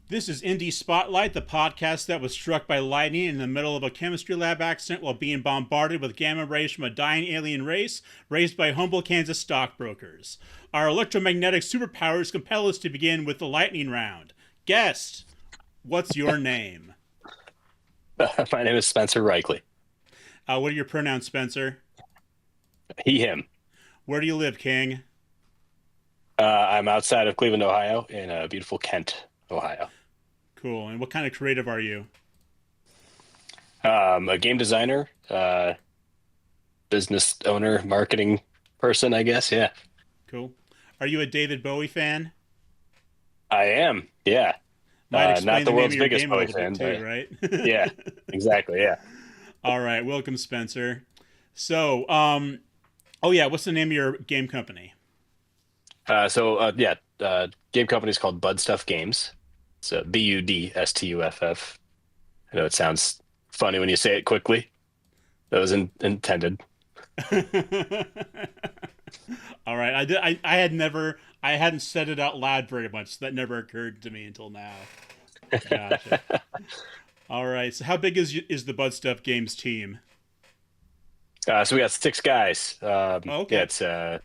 This is Indie Spotlight, the podcast that was struck by lightning in the middle of a chemistry lab accident while being bombarded with gamma rays from a dying alien race raised by humble Kansas stockbrokers. Our electromagnetic superpowers compel us to begin with the lightning round. Guest, what's your name? My name is Spencer Reichley. What are your pronouns, Spencer? He, him. Where do you live, King? I'm outside of Cleveland, Ohio, in beautiful Kent, Ohio. Cool. And what kind of creative are you? A game designer, business owner, marketing person, I guess. Yeah, Cool. Are you a David Bowie fan? I am. Yeah. Might Not explain the the name world's of your biggest game a Bowie little fan, bit too, but right? yeah, exactly. Yeah. All right. Welcome, Spencer. So, what's the name of your game company? Game company is called Budstuff Games. It's Budstuff. I know it sounds funny when you say it quickly. That was intended. All right. I hadn't said it out loud very much. So that never occurred to me until now. Gotcha. All right. So how big is the Budstuff Games team? So we got six guys. Okay.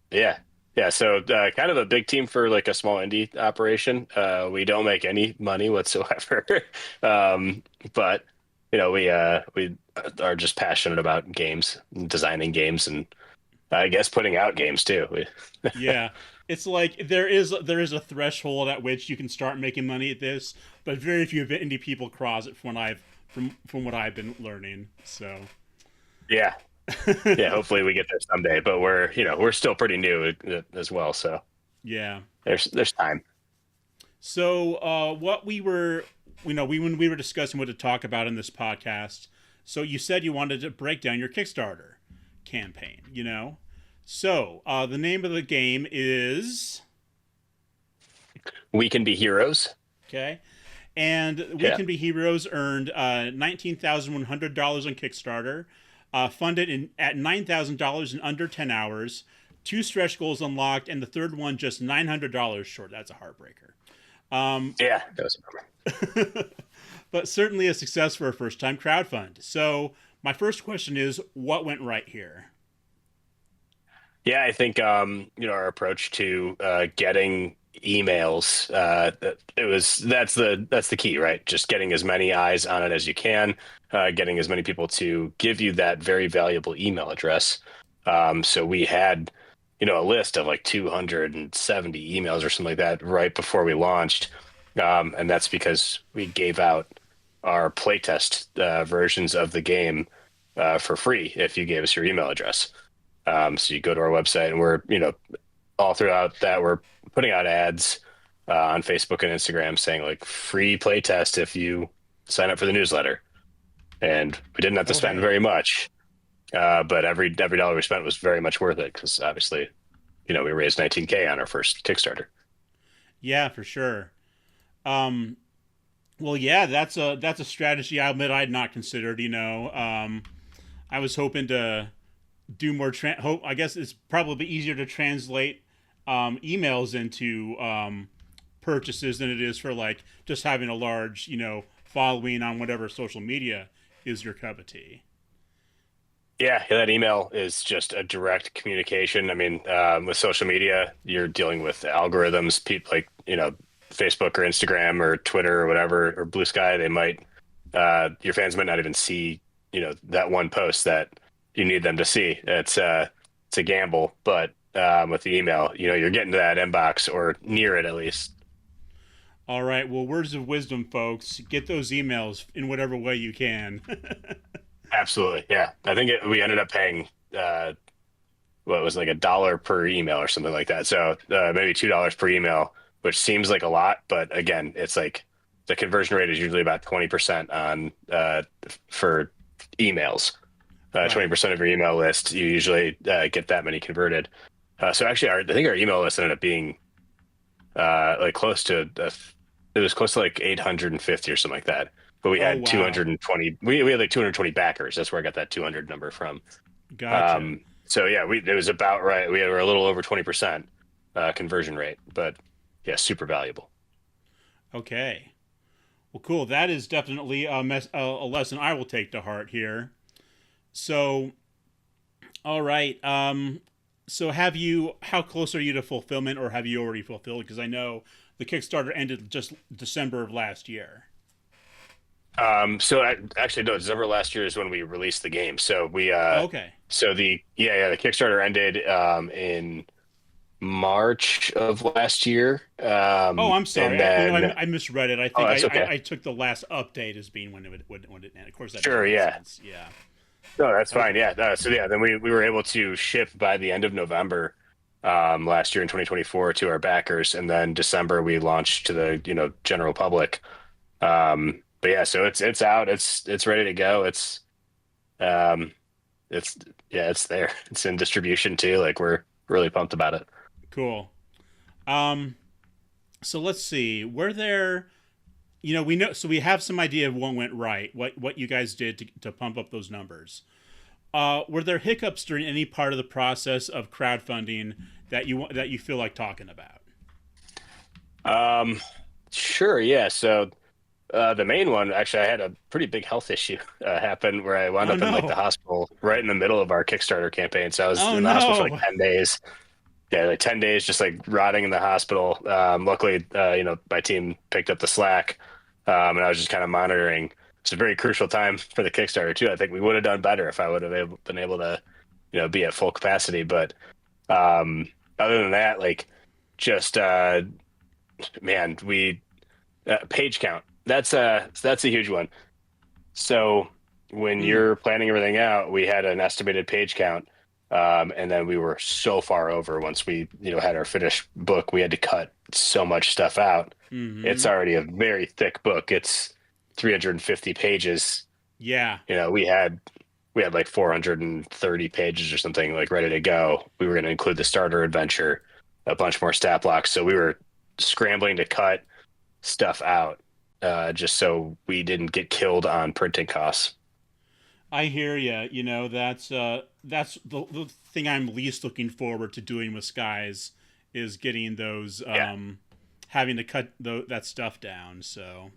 Yeah. Yeah. So kind of a big team for like a small indie operation. We don't make any money whatsoever, but we are just passionate about games, designing games, and I guess putting out games too. Yeah. It's like there is a threshold at which you can start making money at this, but very few indie people cross it from what I've been learning. So Yeah. Yeah. Hopefully we get there someday, but we're still pretty new as well. So yeah. there's time. So, what we were, when we were discussing what to talk about in this podcast, so you said you wanted to break down your Kickstarter campaign. So, the name of the game is, We can be heroes. okay, and We Yeah. Can Be Heroes earned $19,100 on Kickstarter, funded at $9,000 in under 10 hours, two stretch goals unlocked, and the third one just $900 short. That's a heartbreaker. Yeah. That was a bummer. But certainly a success for a first time crowdfund. So, my first question is what went right here? Yeah, I think our approach to getting emails that's the key, right? Just getting as many eyes on it as you can, getting as many people to give you that very valuable email address. So we had a list of like 270 emails or something like that right before we launched, and that's because we gave out our playtest versions of the game for free if you gave us your email address. So you go to our website, and we're, all throughout that, we're putting out ads on Facebook and Instagram saying like free playtest if you sign up for the newsletter. And we didn't have to spend Okay. very much, but every dollar we spent was very much worth it because obviously, we raised 19K on our first Kickstarter. Yeah, for sure. Um, well, yeah, that's a strategy I admit I'd not considered. I was hoping to do more. I guess it's probably easier to translate emails into purchases than it is for like just having a large, following on whatever social media is your cup of tea. Yeah, that email is just a direct communication. I mean, with social media, you're dealing with algorithms. People like, Facebook or Instagram or Twitter or whatever, or Blue Sky, your fans might not even see, that one post that you need them to see. It's a gamble, but with the email, you're getting to that inbox or near it at least. All right. Well, words of wisdom, folks. Get those emails in whatever way you can. Absolutely. Yeah. I think we ended up paying, what was like $1 per email or something like that. So maybe $2 per email, which seems like a lot, but again, it's like the conversion rate is usually about 20% on for emails. Right. 20% of your email list, you usually get that many converted. So actually, I think our email list ended up being like it was close to like 850 or something like that. But we Oh, had wow. 220, we had like 220 backers. That's where I got that 200 number from. Gotcha. So yeah, it was about right. We were a little over 20% conversion rate, but yeah, super valuable. Okay. Well, cool. That is definitely a lesson I will take to heart here. So, all right. So have you? How close are you to fulfillment, or have you already fulfilled? Because I know the Kickstarter ended just December of last year. Actually, no, December last year is when we released the game. Okay. The Kickstarter ended in March of last year. Oh, I'm And sorry. then I misread it. I oh, think that's okay. I took the last update as being when it ended. Of course, that doesn't Sure, make yeah. sense. Yeah. No, that's fine. Okay. Yeah. Then we were able to ship by the end of November last year in 2024 to our backers, and then December we launched to the general public. But yeah, so it's out. It's ready to go. Um, it's yeah, it's there. It's in distribution too. Like we're really pumped about it. Cool. Um. So let's see. Were there? We know. So we have some idea of what went right. What you guys did to pump up those numbers. Were there hiccups during any part of the process of crowdfunding that you feel like talking about? Um, sure. Yeah. So. The main one, actually, I had a pretty big health issue happen where I wound Oh up in like the no! hospital right in the middle of our Kickstarter campaign. So I was Oh in the hospital for like no! 10 days. Yeah, like 10 days just like rotting in the hospital. Luckily, my team picked up the slack, and I was just kind of monitoring. It's a very crucial time for the Kickstarter too. I think we would have done better if I would have been able to, be at full capacity. But other than that, like just man, we page count. That's a huge one. So when Mm. you're planning everything out, we had an estimated page count, and then we were so far over once we had our finished book. We had to cut so much stuff out. It's Hmm. already a very thick book. It's 350 pages. Yeah. We had like 430 pages or something like ready to go. We were going to include the starter adventure, a bunch more stat blocks. So we were scrambling to cut stuff out just so we didn't get killed on printing costs. I hear you. That's the thing I'm least looking forward to doing with Skies is getting those Yeah. having to cut that stuff down. So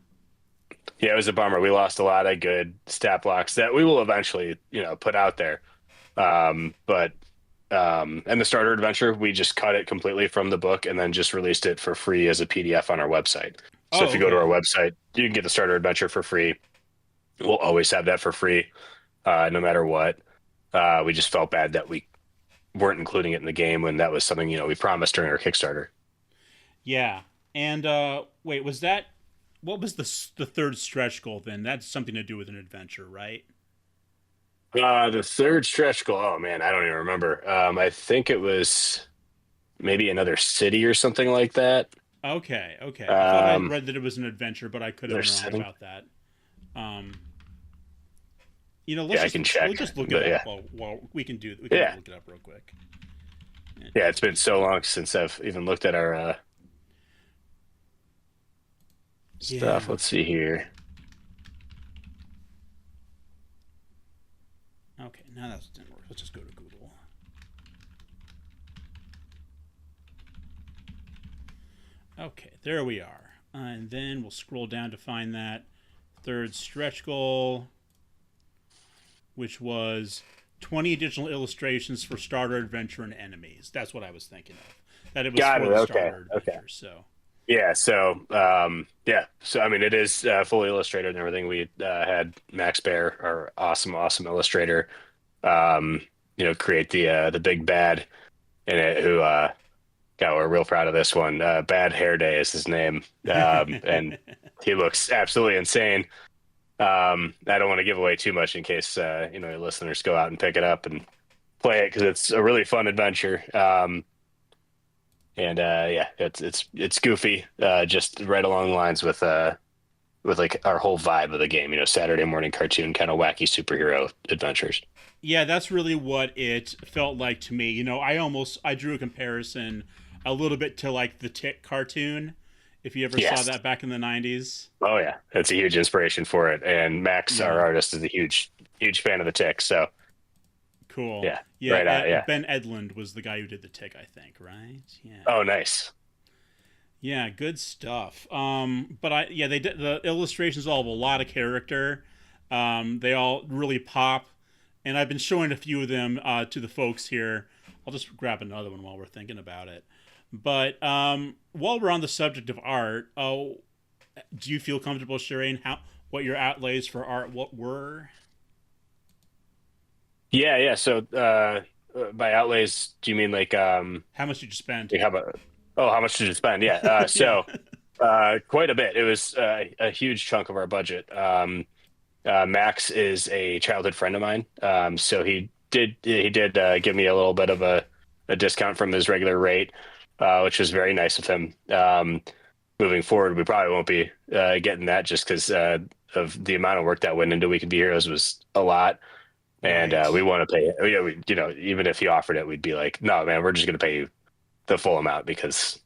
Yeah, it was a bummer. We lost a lot of good stat blocks that we will eventually, put out there. But and the starter adventure, we just cut it completely from the book and then just released it for free as a PDF on our website. So oh if you go to our okay. website, you can get the starter adventure for free. We'll always have that for free, no matter what. We just felt bad that we weren't including it in the game when that was something, we promised during our Kickstarter. Yeah. And wait, was that what was the third stretch goal then? That's something to do with an adventure, right? The third stretch goal, oh man, I don't even remember. I think it was maybe another city or something like that. Okay, okay. I thought I Um, read that it was an adventure, but I could have another been wrong setting. about that. Um, let's Yeah, I just can we'll check. just look it But up yeah, while we can yeah, look it up real quick. yeah. It's been so long since I've even looked at our stuff. Yeah. Let's see here. Okay, now that didn't work. Let's just go to Google. Okay, there we are. And then we'll scroll down to find that third stretch goal, which was 20 additional illustrations for starter adventure and enemies. That's what I was thinking of. That it was Got for it. the Okay. starter Okay. adventure. So Yeah. Yeah. So I mean, it is fully illustrated and everything. We had Max Bear, our awesome illustrator, um, create the big bad in it. Who God, we're real proud of this one. Bad Hair Day is his name, and he looks absolutely insane. I don't want to give away too much in case your listeners go out and pick it up and play it because it's a really fun adventure. And yeah, it's goofy, just right along the lines with like our whole vibe of the game. Saturday morning cartoon kind of wacky superhero adventures. yeah, that's really what it felt like to me. I drew a comparison a little bit to like the Tick cartoon, if you ever saw Yes. that back in the 90s. Oh yeah, that's a huge inspiration for it. And Max, our Yeah, artist, is a huge fan of the Tick. So cool. yeah, right Yeah, on. Yeah. Ben Edlund was the guy who did the Tick, I think, right? Yeah. Oh, nice. Yeah, good stuff. But yeah, they did the illustrations all have a lot of character. They all really pop, and I've been showing a few of them to the folks here. I'll just grab another one while we're thinking about it. But while we're on the subject of art, do you feel comfortable sharing how what your outlays for art what were? Yeah. So by outlays, do you mean How much did you spend? like how about how much did you spend? Yeah. Yeah, Quite a bit. It was a huge chunk of our budget. Max is a childhood friend of mine. So he did give me a little bit of a discount from his regular rate, which was very nice of him. Moving forward, we probably won't be getting that just because of the amount of work that went into We Can Be Heroes was a lot, and right. we want to pay. Even if he offered it, we'd be like, no, man, we're just going to pay you the full amount because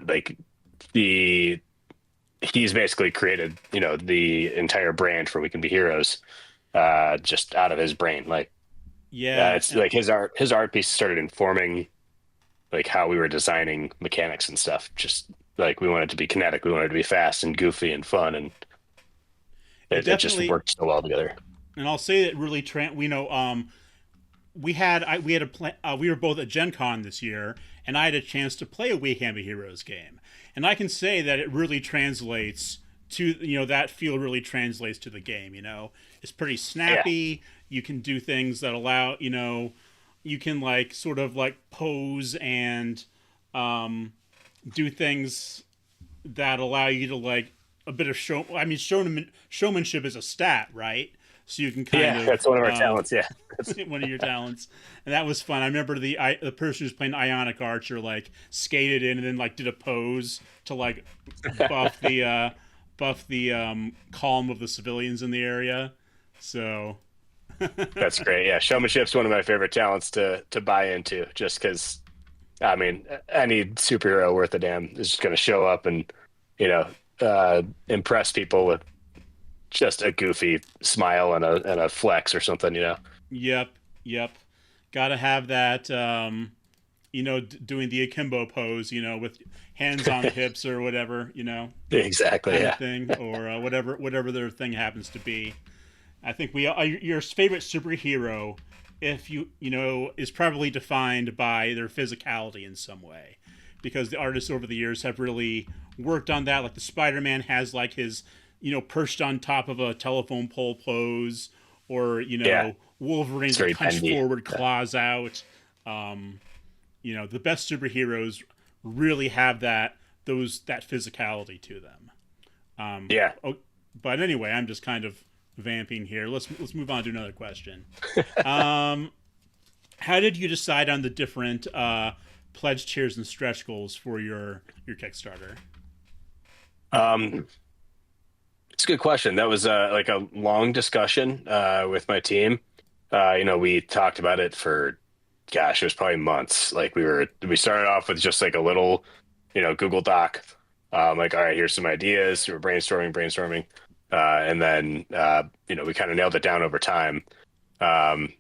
like the he's basically created the entire brand for We Can Be Heroes just out of his brain. Yeah, It's like his art piece started informing like how we were designing mechanics and stuff. Just like we wanted to be kinetic, we wanted to be fast and goofy and fun, and it it just definitely. worked so well together. And I'll say that really, we know, we had a plan. We were both at Gen Con this year, and I had a chance to play a We Can Be Heroes game, and I can say that it really translates to that feel really translates to the game. It's pretty Yeah, snappy. You can do things that allow you can like sort of like pose and um, do things that allow you to like a bit of show. I mean, showmanship is a stat, right? So you can kind yeah, of that's one of our talents. Yeah, one of your talents, and that was fun. I remember the person who's playing Ionic Archer like skated in and then like did a pose to like buff the calm of the civilians in the area. So that's great. Yeah, showmanship's one of my favorite talents to buy into, just because I mean any superhero worth a damn is just going to show up and you know impress people with just a goofy smile and a flex or something. yep, yep, gotta have that. Doing the akimbo pose, with hands on the hips or whatever, Exactly. kind of Yeah. thing, or whatever their thing happens to be. I think your favorite superhero, if is probably defined by their physicality in some way, because the artists over the years have really worked on that. Like the Spider-Man has like his, perched on top of a telephone pole pose, or Yeah. Wolverine's It's like very punch bendy. forward, claws out. Um, the best superheroes really have that physicality to them. Yeah. Oh, but anyway, I'm just kind of vamping here. Let's move on to another question. Um, how did you decide on the different pledge tiers and stretch goals for your Kickstarter? Um, it's a good question. That was like a long discussion with my team. We talked about it for, gosh, it was probably months. Like we started off with just like a little, Google Doc. Like, all right, here's some ideas. We were brainstorming, and then we kind of nailed it down over time. Um,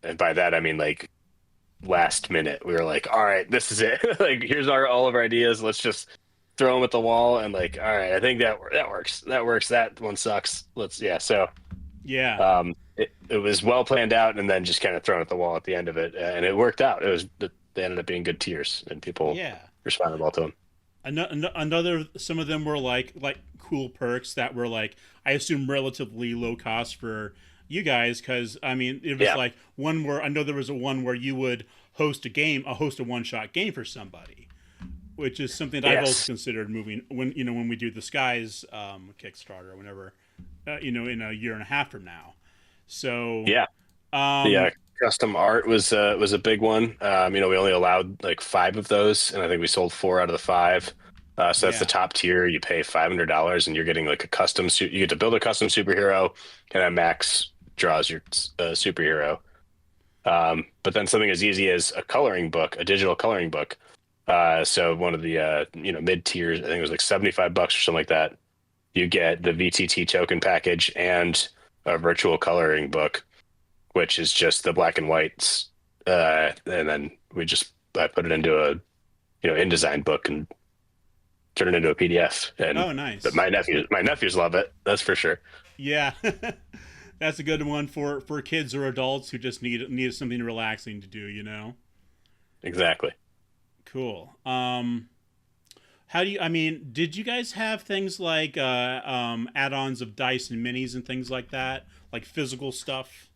and by that I mean like last minute, we were like, all right, this is it. Like, here's all of our ideas. Let's just throw them at the wall and like, all right, I think that works. That works. That one sucks. Yeah. So Yeah, it was well planned out and then just kind of thrown at the wall at the end of it, and it worked out. They ended up being good tiers and people yeah. responded well to them. Another some of them were like cool perks that were like I assume relatively low cost for you guys, because I mean it was Yeah. like one where I know there was a one where you would host a one shot game for somebody, which is something that I've also Yes. considered moving when we do the Skies Kickstarter, whenever in a year and a half from now. So Yeah. The um, custom art was a big one. We only allowed like five of those, and I think we sold four out of the five. So that's the yeah, top tier. You pay $500, and you're getting like a custom suit. You get to build a custom superhero, and then Max draws your superhero. But then something as easy as a coloring book, a digital coloring book. So one of the mid tiers, I think it was like $75 or something like that. You get the VTT token package and a virtual coloring book, which is just the black and whites, and then I put it into a InDesign book and turn it into a PDF. And Oh, but nice. my nephews love it. That's for sure. Yeah. That's a good one for kids or adults who just need something relaxing to do, you know. Exactly. Cool. How do you? I mean, did you guys have things like add-ons of dice and minis and things like that, like physical stuff?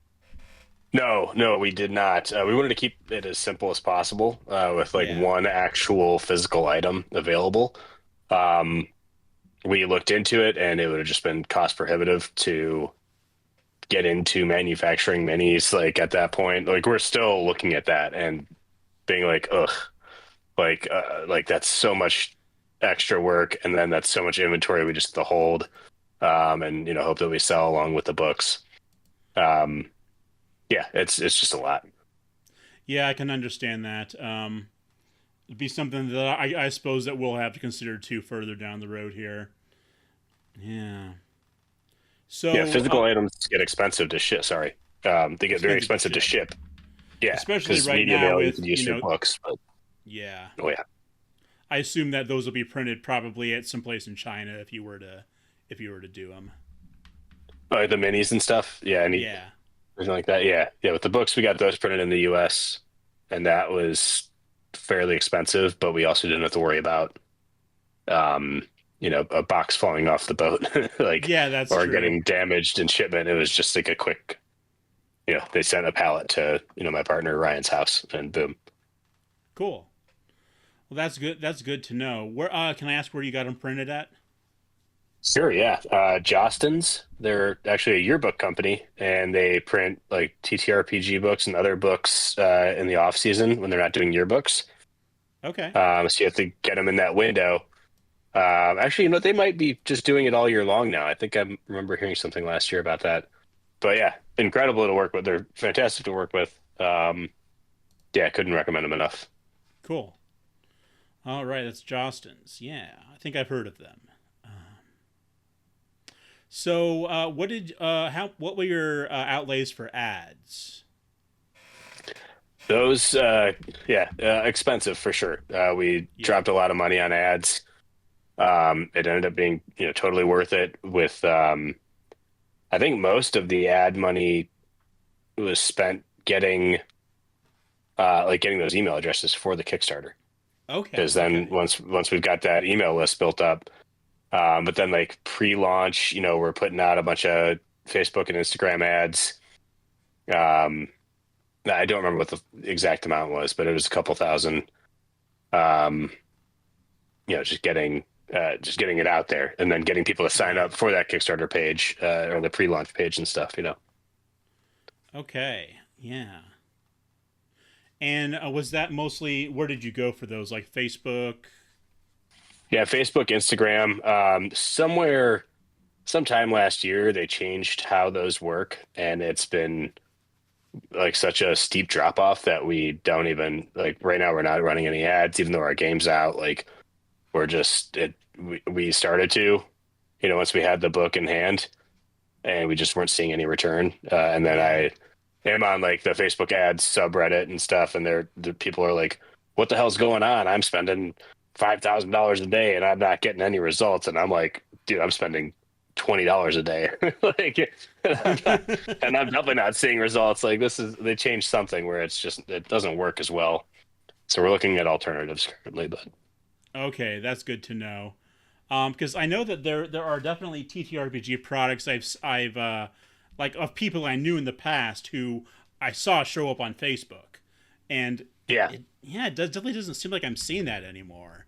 No, no, we did not. We wanted to keep it as simple as possible, with like Yeah. one actual physical item available. Um, we looked into it, and it would have just been cost prohibitive to get into manufacturing minis. Like at that point, like we're still looking at that and being like, ugh, like that's so much extra work, and then that's so much inventory we just have to hold, and hope that we sell along with the books. Um, yeah, it's just a lot. Yeah, I can understand that. It'd be something that I suppose that we'll have to consider too further down the road here. Yeah. Yeah, So physical items get expensive to ship. Sorry, they get very expensive to expensive to ship, ship. Yeah, especially because right media now mail you with can use your books, but yeah. oh yeah, I assume that those will be printed probably at some place in China if you were to do them. oh, the minis and stuff. Yeah, anything Yeah. like that. Yeah, yeah. With the books, we got those printed in the U.S., and that was fairly expensive, but we also didn't have to worry about um, a box falling off the boat, like, Yeah, that's or true. getting damaged in shipment. It was just like a quick, they sent a pallet to, my partner Ryan's house, and boom. Cool. Well, that's good. That's good to know. Where can I ask where you got them printed at? Sure, yeah. Jostens, they're actually a yearbook company, and they print like TTRPG books and other books in the off season when they're not doing yearbooks. Okay. So you have to get them in that window. Actually, they might be just doing it all year long now. I think I remember hearing something last year about that. But yeah, incredible to work with. They're fantastic to work with. Yeah, I couldn't recommend them enough. Cool. All right, that's Jostens. Yeah, I think I've heard of them. So, what were your outlays for ads? Those, yeah, expensive for sure. We Yeah. dropped a lot of money on ads. It ended up being, totally worth it. With, I think most of the ad money was spent getting those email addresses for the Kickstarter. Okay. Because then Okay. once we've got that email list built up, but then like pre-launch, we're putting out a bunch of Facebook and Instagram ads. Um, I don't remember what the exact amount was, but it was a couple thousand. Um, just getting it out there, and then getting people to sign Right. up for that Kickstarter page, or the pre-launch page and stuff. Okay. Yeah. And was that mostly where did you go for those? Like Facebook? Yeah, Facebook, Instagram. Sometime last year, they changed how those work, and it's been like such a steep drop off that we don't even like right now. We're not running any ads, even though our game's out. Like we're just it. We started to, once we had the book in hand, and we just weren't seeing any return. And then Yeah. I am on like the Facebook ads subreddit and stuff, and the people are like, "What the hell's going on? I'm spending $5,000 a day, and I'm not getting any results." And I'm like, "Dude, I'm spending $20 a day, like, and I'm definitely not seeing results. Like they changed something where it doesn't work as well. So we're looking at alternatives currently, but Okay, that's good to know. Because I know that there are definitely TTRPG products I've like of people I knew in the past who I saw show up on Facebook, and yeah, definitely doesn't seem like I'm seeing that anymore.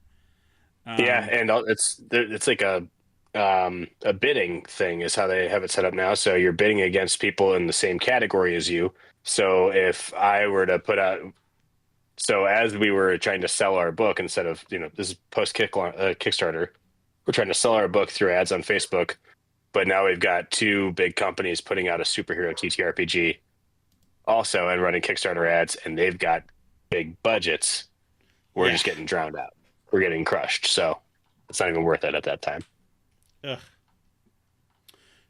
yeah, Um, and it's like a bidding thing is how they have it set up now. So you're bidding against people in the same category as you. So if I were to put out, so as we were trying to sell our book, instead of this is post Kickstarter, we're trying to sell our book through ads on Facebook. But now we've got two big companies putting out a superhero TTRPG also and running Kickstarter ads, and they've got big budgets. We're yeah. just getting drowned out. We're getting crushed. So it's not even worth it at that time. Ugh.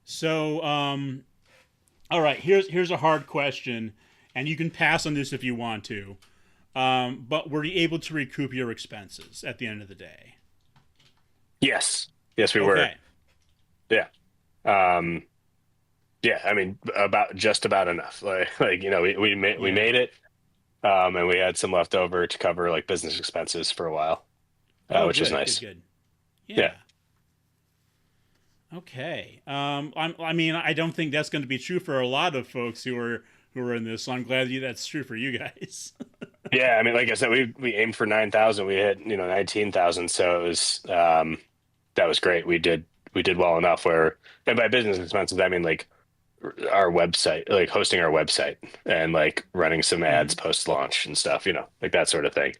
So, all right. Here's a hard question, and you can pass on this if you want to. But were you able to recoup your expenses at the end of the day? Yes, we were. Okay. Yeah. Um, yeah, I mean, about just about enough. Like we Yeah. made it, and we had some left over to cover like business expenses for a while, Oh, which was good, good, nice. good. Yeah. Yeah. Okay. I mean, I don't think that's going to be true for a lot of folks who are in this. So I'm glad that's true for you guys. Yeah, I mean, like I said, we aimed for 9,000. We hit 19,000, so it was that was great. We did well enough where, and by business expenses, I mean like our website, like hosting our website and like running some ads Hmm. post launch and stuff, like that sort of thing.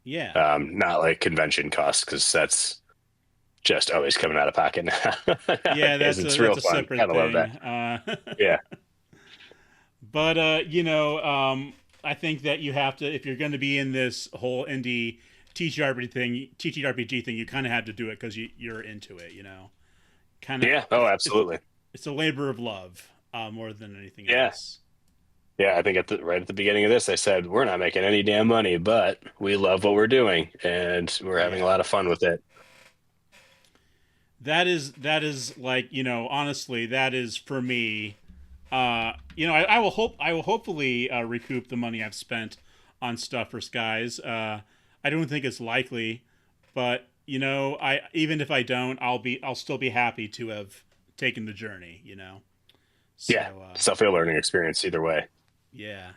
Yeah. Not like convention costs because that's just always coming out of pocket now. Yeah, Nowadays, it's real that's a fun. separate Kind of love thing. that. Yeah, But I think that you have to, if you're going to be in this whole indie TTRPG thing, you kind of have to do it because you're into it. Kind of yeah. Oh, absolutely. it's a labor of love more than anything Yeah, else. yeah. I think right at the beginning of this, I said we're not making any damn money, but we love what we're doing and we're having a Yeah. lot of fun with it. That is like, honestly, that is for me. I will hopefully recoup the money I've spent on stuff for Skies. I don't think it's likely, but I even if I don't, I'll still be happy to have taken the journey. So Yeah, still a learning experience either way. yeah.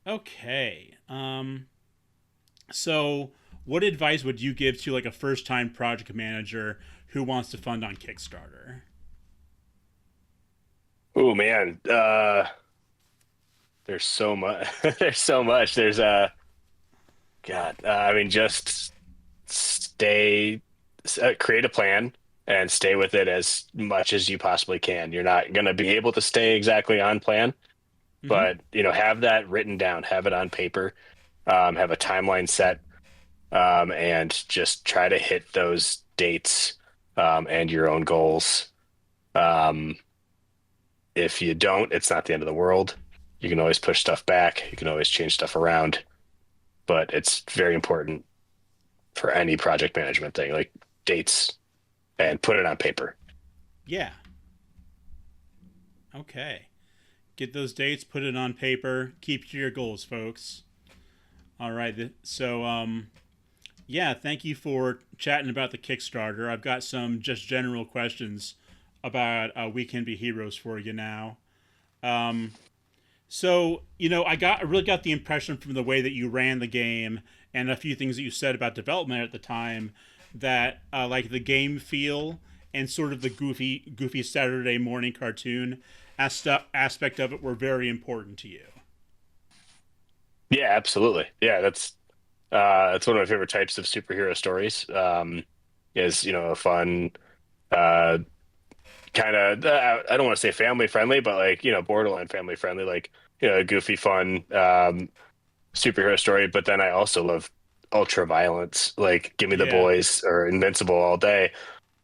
Okay. So what advice would you give to like a first time project manager who wants to fund on Kickstarter? Oh man, there's so much. There's so much. There's God. I mean, just stay, create a plan and stay with it as much as you possibly can. You're not going to be able to stay exactly on plan, Mm-hmm. but have that written down, have it on paper, have a timeline set, and just try to hit those dates, and your own goals. Um, if you don't, it's not the end of the world. You can always push stuff back. You can always change stuff around, but it's very important for any project management thing, like dates and put it on paper. Yeah. Okay. Get those dates, put it on paper, keep to your goals, folks. All right. So, yeah, thank you for chatting about the Kickstarter. I've got some just general questions about We Can Be Heroes for you now. Um, so, I really got the impression from the way that you ran the game and a few things that you said about development at the time that like the game feel and sort of the goofy Saturday morning cartoon aspect of it were very important to you. Yeah, absolutely. Yeah, that's one of my favorite types of superhero stories. Is a fun, uh, kind of, I don't want to say family friendly, but like borderline family friendly, like a goofy fun superhero story. But then I also love ultra violence, like Give Me the Yeah. Boys or Invincible all day.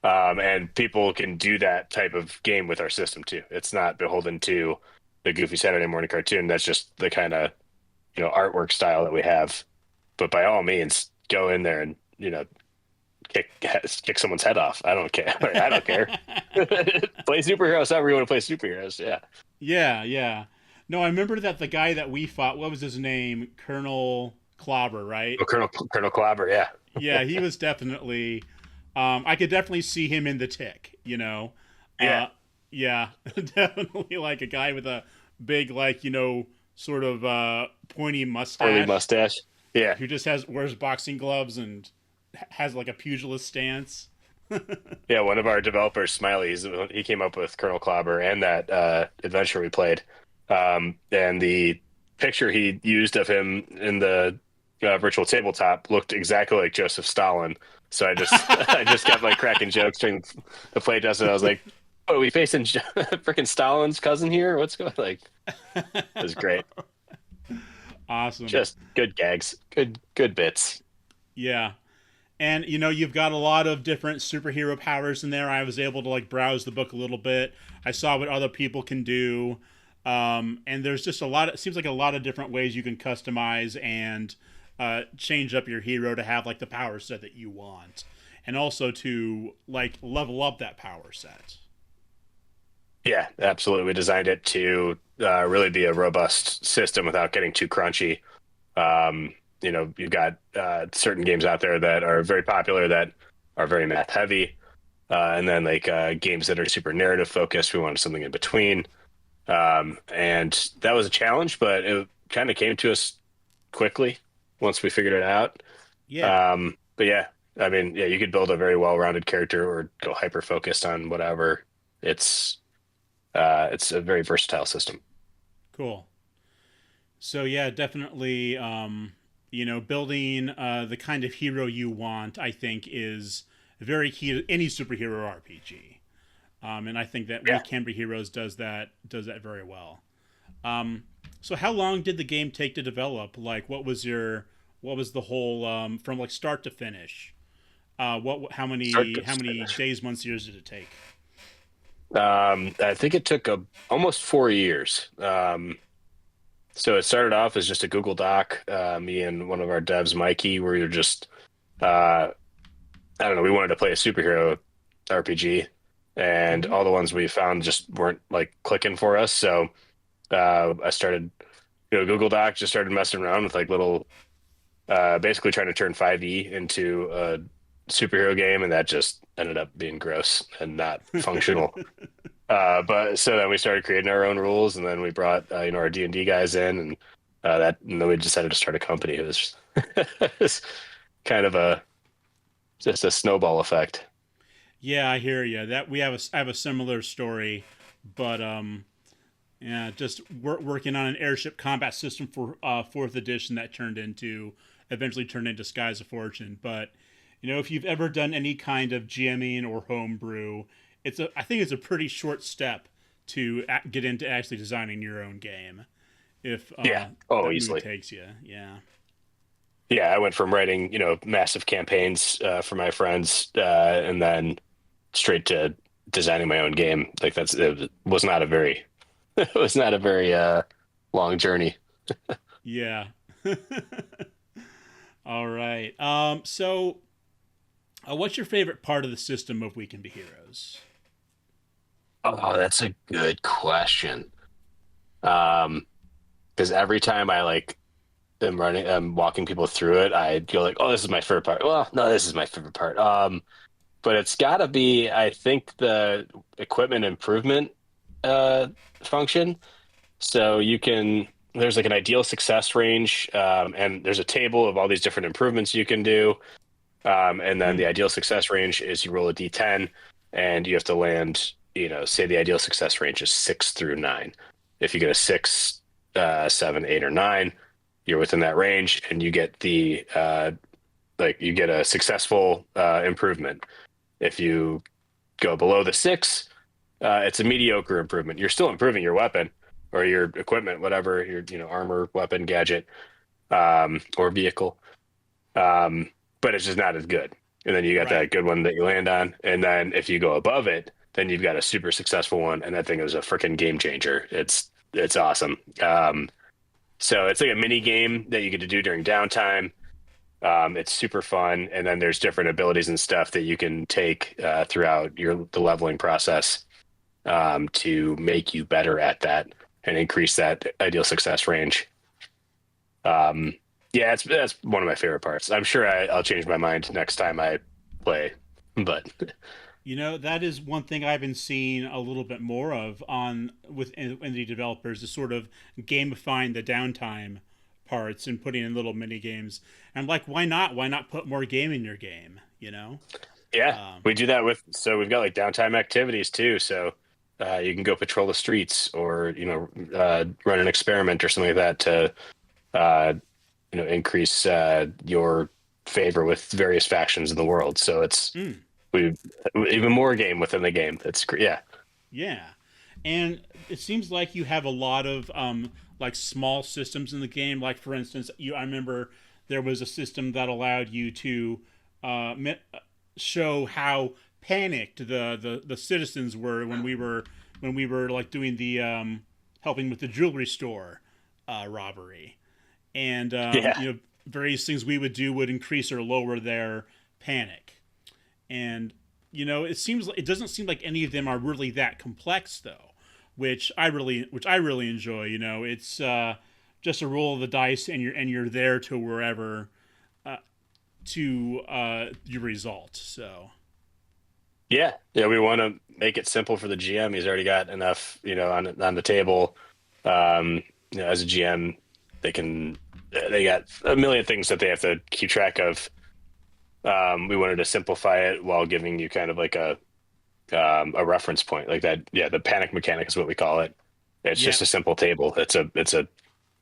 And people can do that type of game with our system too. It's not beholden to the goofy Saturday morning cartoon. That's just the kind of artwork style that we have. But by all means, go in there and kick someone's head off. I don't care. I don't care. Play superheroes however you want to play superheroes. Yeah. Yeah, yeah. No, I remember that the guy that we fought, what was his name? Colonel Clobber, right? Oh, Colonel Clobber. Yeah. Yeah, he was definitely. I could definitely see him in the Tick. Yeah. Yeah, definitely like a guy with a big, like sort of pointy Curly mustache mustache. Yeah. who just wears boxing gloves and has like a pugilist stance. Yeah. One of our developers, Smiley, he came up with Colonel Clobber and that adventure we played. And the picture he used of him in the virtual tabletop looked exactly like Joseph Stalin. So I just I just kept like cracking jokes during the playtest, and I was like, "Oh, are we facing freaking Stalin's cousin here? What's going like?" It was great. Awesome. Just good gags, good bits. Yeah. And you've got a lot of different superhero powers in there. I was able to like browse the book a little bit. I saw what other people can do. And there's just it seems like a lot of different ways you can customize and change up your hero to have like the power set that you want. and also to like level up that power set. Yeah, absolutely. We designed it to really be a robust system without getting too crunchy. You've got certain games out there that are very popular that are very math heavy, and then like games that are super narrative focused. We wanted something in between, and that was a challenge, but it kind of came to us quickly once we figured it out. Yeah. But yeah, I mean, yeah, you could build a very well-rounded character or go hyper focused on whatever. It's a very versatile system. Cool. So yeah, definitely. Building the kind of hero you want, I think, is very key to any superhero RPG. And I think that We Yeah. Can Be Heroes does that very well. So how long did the game take to develop? Like, what was the whole from like start to finish? What Start how to many finish. days, months, years did it take? I think it took almost 4 years. So it started off as just a Google Doc. Me and one of our devs, Mikey, we were just, I don't know, we wanted to play a superhero RPG, and Mm-hmm. all the ones we found just weren't like clicking for us. So I started, Google Doc, just started messing around with like little, basically trying to turn 5e into a superhero game, and that just ended up being gross and not functional. But so then we started creating our own rules, and then we brought our D&D guys in, and then we decided to start a company. It was, it was kind of a just a snowball effect. Yeah, I hear you. That I have a similar story, but yeah, just working on an airship combat system for fourth edition that eventually turned into Skies of Fortune. But if you've ever done any kind of GMing or homebrew, I think it's a pretty short step to get into actually designing your own game. If Yeah. Oh, that mood easily. takes you, yeah, Yeah, I went from writing massive campaigns for my friends, and then straight to designing my own game. Like it was not a very it was not a very long journey. yeah. All right. What's your favorite part of the system of We Can Be Heroes? Oh, that's a good question. Um, because every time I like I'm walking people through it, I go like, "Oh, this is my favorite part." Well, no, this is my favorite part. But it's got to be, I think, the equipment improvement uh function. So there's like an ideal success range, and there's a table of all these different improvements you can do. And then the Hmm. ideal success range is you roll a d10, and you have to land, say the ideal success range is 6 through 9. If you get a 6, 7, 8, or 9, you're within that range, and you get you get a successful improvement. If you go below the 6, it's a mediocre improvement. You're still improving your weapon or your equipment, whatever your armor, weapon, gadget, or vehicle, um, but it's just not as good. And then you got that Right. good one that you land on, and then if you go above it, then you've got a super successful one, and that thing is a freaking game changer. It's awesome. So it's like a mini game that you get to do during downtime. It's super fun, and then there's different abilities and stuff that you can take throughout the leveling process, to make you better at that and increase that ideal success range. Um, yeah, that's one of my favorite parts. I'm sure I'll change my mind next time I play, but That is one thing I've been seeing a little bit more of on with indie developers is sort of gamifying the downtime parts and putting in little mini games. And I'm like, why not? Why not put more game in your game? yeah, Um, we do that so we've got like downtime activities too. So you can go patrol the streets or run an experiment or something like that to uh, increase your favor with various factions in the world. So mm, we even more game within the game. Yeah. yeah, and it seems like you have a lot of like small systems in the game. Like for instance, I remember there was a system that allowed you to uh, show how panicked the citizens were when we were like doing the helping with the jewelry store robbery, and Yeah. various things we would do would increase or lower their panic. And it doesn't seem like any of them are really that complex though, which I really enjoy. It's just a roll of the dice, and you're there to wherever your result. So Yeah, we want to make it simple for the GM. He's already got enough, on the table. As a GM, they got a million things that they have to keep track of. We wanted to simplify it while giving you kind of like a reference point like that. Yeah, the panic mechanic is what we call it. It's yeah, just a simple table. It's a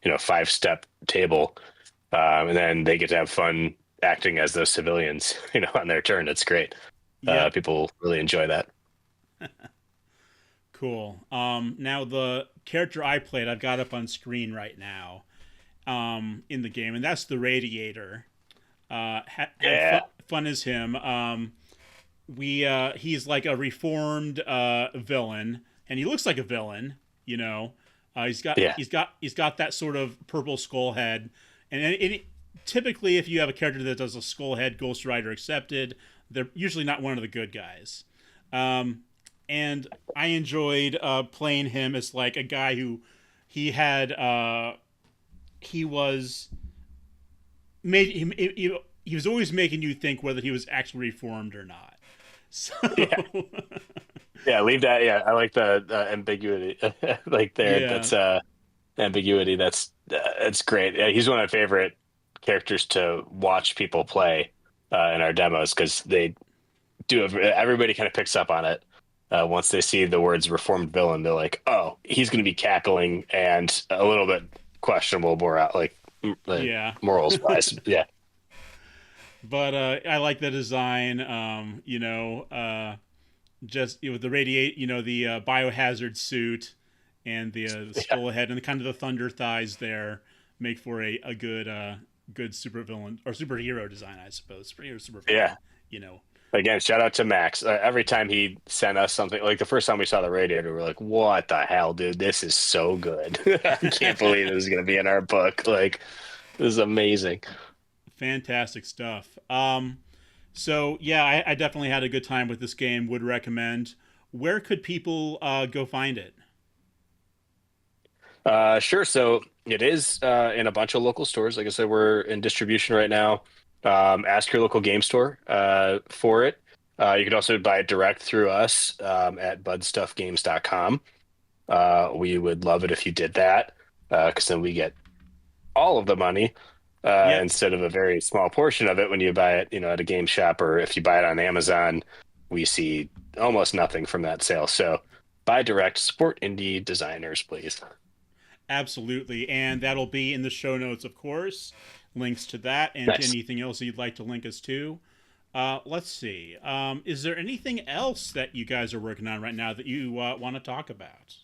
5-step table, and then they get to have fun acting as those civilians, on their turn. It's great. yeah, People really enjoy that. cool. Now the character I played, I've got up on screen right now, in the game, and that's the Radiator. Had Yeah, fun as him. He's like a reformed villain, and he looks like a villain. He's got yeah, that sort of purple skull head, and typically, if you have a character that does a skull head, Ghost Rider accepted, they're usually not one of the good guys. And I enjoyed playing him as like a guy who he had he was made he was always making you think whether he was actually reformed or not. So yeah, yeah. Leave that. Yeah, I like the ambiguity. Like there, yeah, that's ambiguity. That's great. Yeah, he's one of my favorite characters to watch people play in our demos because they do. Everybody kind of picks up on it. Once they see the words reformed villain, they're like, "Oh, he's going to be cackling and a little bit questionable, like yeah. morals wise." Yeah, But I like the design. Just with the radiate, the biohazard suit and the yeah, skull head and the kind of the thunder thighs there make for a good supervillain or superhero design, I suppose. Supervillain, yeah. you know. Again, shout out to Max. Every time he sent us something, like the first time we saw the Radiator, we're like, "What the hell, dude? This is so good! I can't believe this is going to be in our book. Like, this is amazing." Fantastic stuff. So yeah, I definitely had a good time with this game. Would recommend. Where could people go find it? Sure. So it is in a bunch of local stores. Like I said, we're in distribution right now. Ask your local game store for it. You could also buy it direct through us at budstuffgames.com. We would love it if you did that because then we get all of the money Yep, instead of a very small portion of it when you buy it, at a game shop or if you buy it on Amazon, we see almost nothing from that sale. So buy direct, support indie designers, please. absolutely, and that'll be in the show notes, of course. Links to that and to Nice. anything else you'd like to link us to. Let's see. Is there anything else that you guys are working on right now that you want to talk about?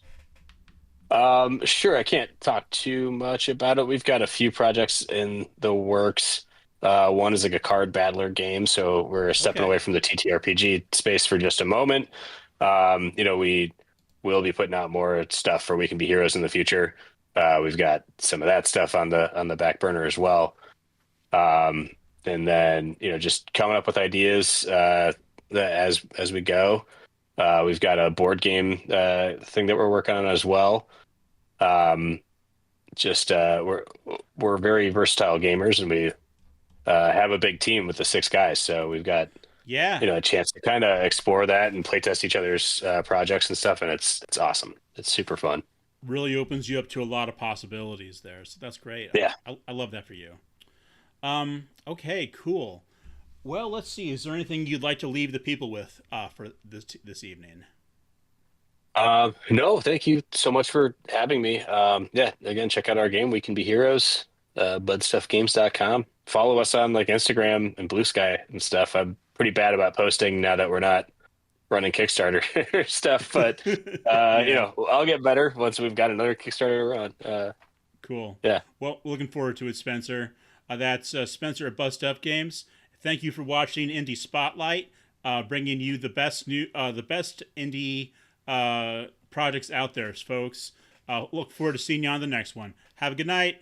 Sure, I can't talk too much about it. We've got a few projects in the works. One is like a card battler game, so we're stepping Okay. away from the ttrpg space for just a moment. We will be putting out more stuff for We Can Be Heroes in the future. We've got some of that stuff on the back burner as well. Um, and then just coming up with ideas as we go. We've got a board game thing that we're working on as well. Um, just we're very versatile gamers, and we have a big team with the 6 guys. So we've got Yeah, a chance to kind of explore that and play test each other's projects and stuff, and it's awesome. It's super fun. really opens you up to a lot of possibilities there. So that's great. Yeah. I love that for you. Okay, cool. Well, let's see. Is there anything you'd like to leave the people with for this evening? No, thank you so much for having me. Yeah, again, check out our game, We Can Be Heroes, budstuffgames.com. Follow us on like Instagram and Blue Sky and stuff. I'm pretty bad about posting now that we're not running Kickstarter stuff, but Yeah, I'll get better once we've got another Kickstarter to run. cool. Yeah, Well, looking forward to it, Spencer. That's Spencer at Budstuff Games. Thank you for watching Indie Spotlight, bringing you the best indie projects out there, folks. Look forward to seeing you on the next one. Have a good night.